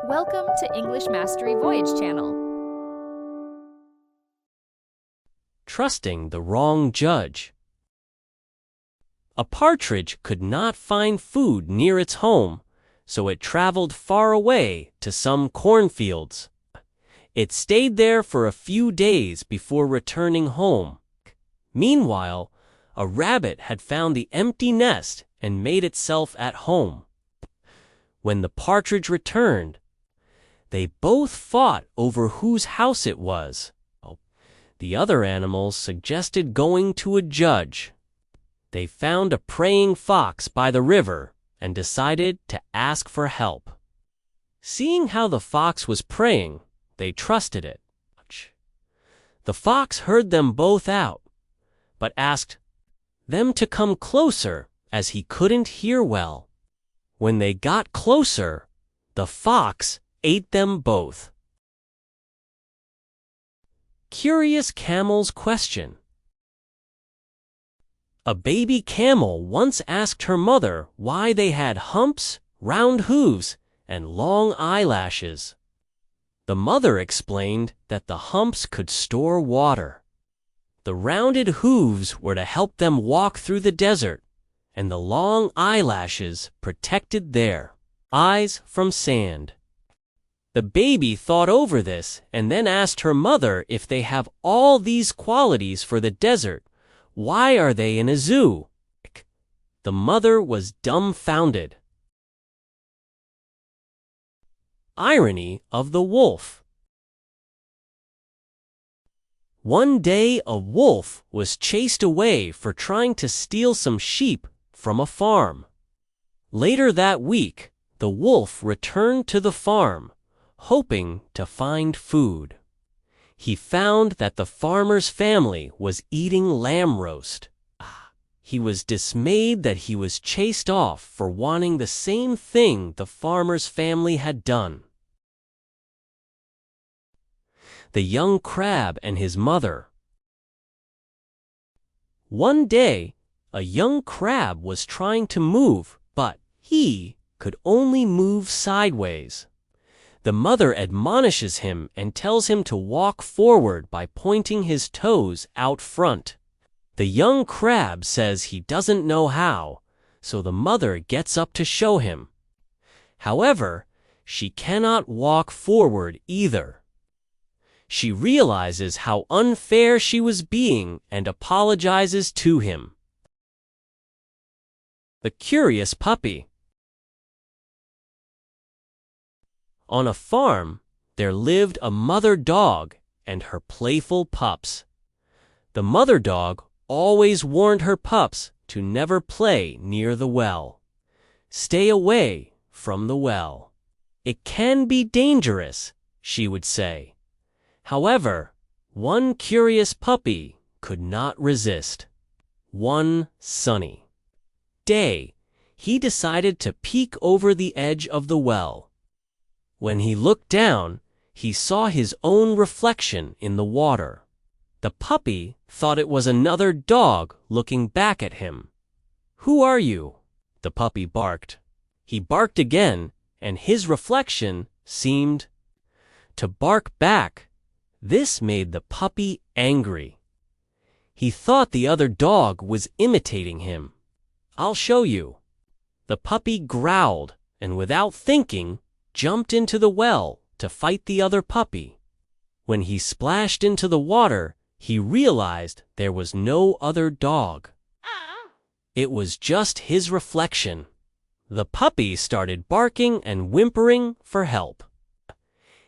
Welcome to English Mastery Voyage channel. Trusting the wrong judge. A partridge could not find food near its home, so it traveled far away to some cornfields. It stayed there for a few days before returning home. Meanwhile, a rabbit had found the empty nest and made itself at home. When the partridge returned, they both fought over whose house it was. The other animals suggested going to a judge. They found a praying fox by the river and decided to ask for help. Seeing how the fox was praying, they trusted it. The fox heard them both out, but asked them to come closer as he couldn't hear well. When they got closer, the fox ate them both. Curious Camel's question. A baby camel once asked her mother why they had humps, round hooves, and long eyelashes. The mother explained that the humps could store water. The rounded hooves were to help them walk through the desert, and the long eyelashes protected their eyes from sand. The baby thought over this and then asked her mother, if they have all these qualities for the desert, why are they in a zoo? The mother was dumbfounded. Irony of the wolf. One day a wolf was chased away for trying to steal some sheep from a farm. Later that week, the wolf returned to the farm, hoping to find food. He found that the farmer's family was eating lamb roast. He was dismayed that he was chased off for wanting the same thing the farmer's family had done. The young crab and his mother. One day, a young crab was trying to move, but he could only move sideways. The mother admonishes him and tells him to walk forward by pointing his toes out front. The young crab says he doesn't know how, so the mother gets up to show him. However, she cannot walk forward either. She realizes how unfair she was being and apologizes to him. The curious puppy. On a farm, there lived a mother dog and her playful pups. The mother dog always warned her pups to never play near the well. Stay away from the well. It can be dangerous, she would say. However, one curious puppy could not resist. One sunny day, he decided to peek over the edge of the well. When he looked down, he saw his own reflection in the water. The puppy thought it was another dog looking back at him. "Who are you?" the puppy barked. He barked again, and his reflection seemed to bark back. This made the puppy angry. He thought the other dog was imitating him. "I'll show you." The puppy growled, and without thinking, jumped into the well to fight the other puppy. When he splashed into the water, he realized there was no other dog. It was just his reflection. The puppy started barking and whimpering for help.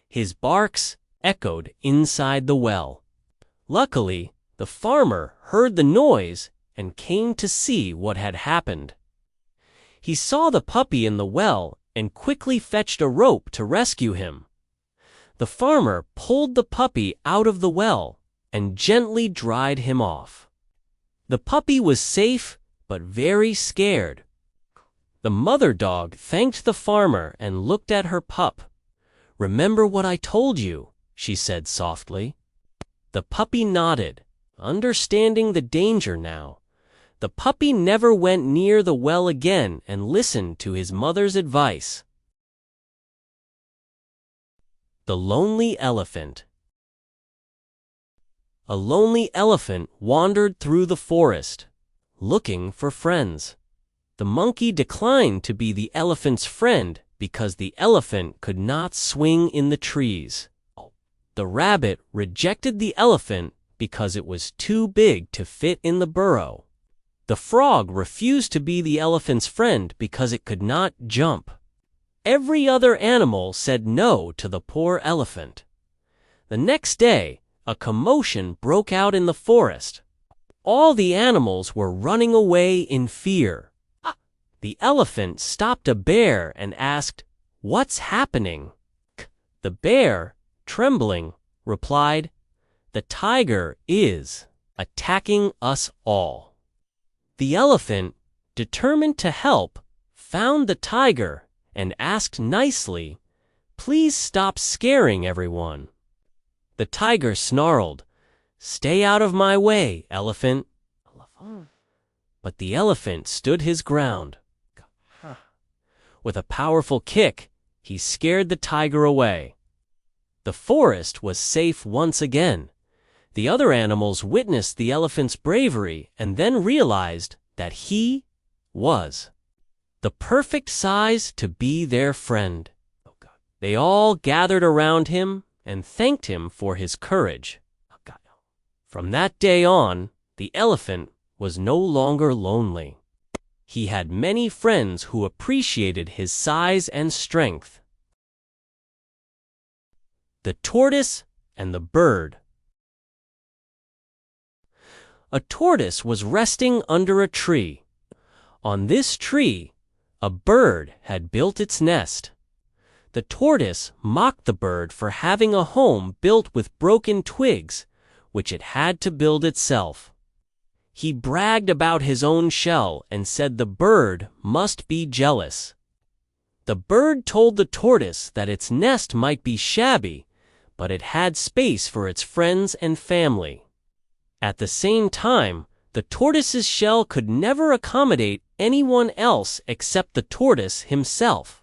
His barks echoed inside the well. Luckily, the farmer heard the noise and came to see what had happened. He saw the puppy in the well and quickly fetched a rope to rescue him. The farmer pulled the puppy out of the well and gently dried him off. The puppy was safe but very scared. The mother dog thanked the farmer and looked at her pup. "Remember what I told you," she said softly. The puppy nodded, understanding the danger now. The puppy never went near the well again and listened to his mother's advice. The lonely elephant. A lonely elephant wandered through the forest, looking for friends. The monkey declined to be the elephant's friend because the elephant could not swing in the trees. The rabbit rejected the elephant because it was too big to fit in the burrow. The frog refused to be the elephant's friend because it could not jump. Every other animal said no to the poor elephant. The next day, a commotion broke out in the forest. All the animals were running away in fear. The elephant stopped a bear and asked, "What's happening?" The bear, trembling, replied, "The tiger is attacking us all." The elephant, determined to help, found the tiger and asked nicely, "Please stop scaring everyone." The tiger snarled, "Stay out of my way, elephant." But the elephant stood his ground. With a powerful kick, he scared the tiger away. The forest was safe once again. The other animals witnessed the elephant's bravery and then realized that he was the perfect size to be their friend. They all gathered around him and thanked him for his courage. From that day on, the elephant was no longer lonely. He had many friends who appreciated his size and strength. The tortoise and the bird. A tortoise was resting under a tree. On this tree, a bird had built its nest. The tortoise mocked the bird for having a home built with broken twigs, which it had to build itself. He bragged about his own shell and said the bird must be jealous. The bird told the tortoise that its nest might be shabby, but it had space for its friends and family. At the same time, the tortoise's shell could never accommodate anyone else except the tortoise himself.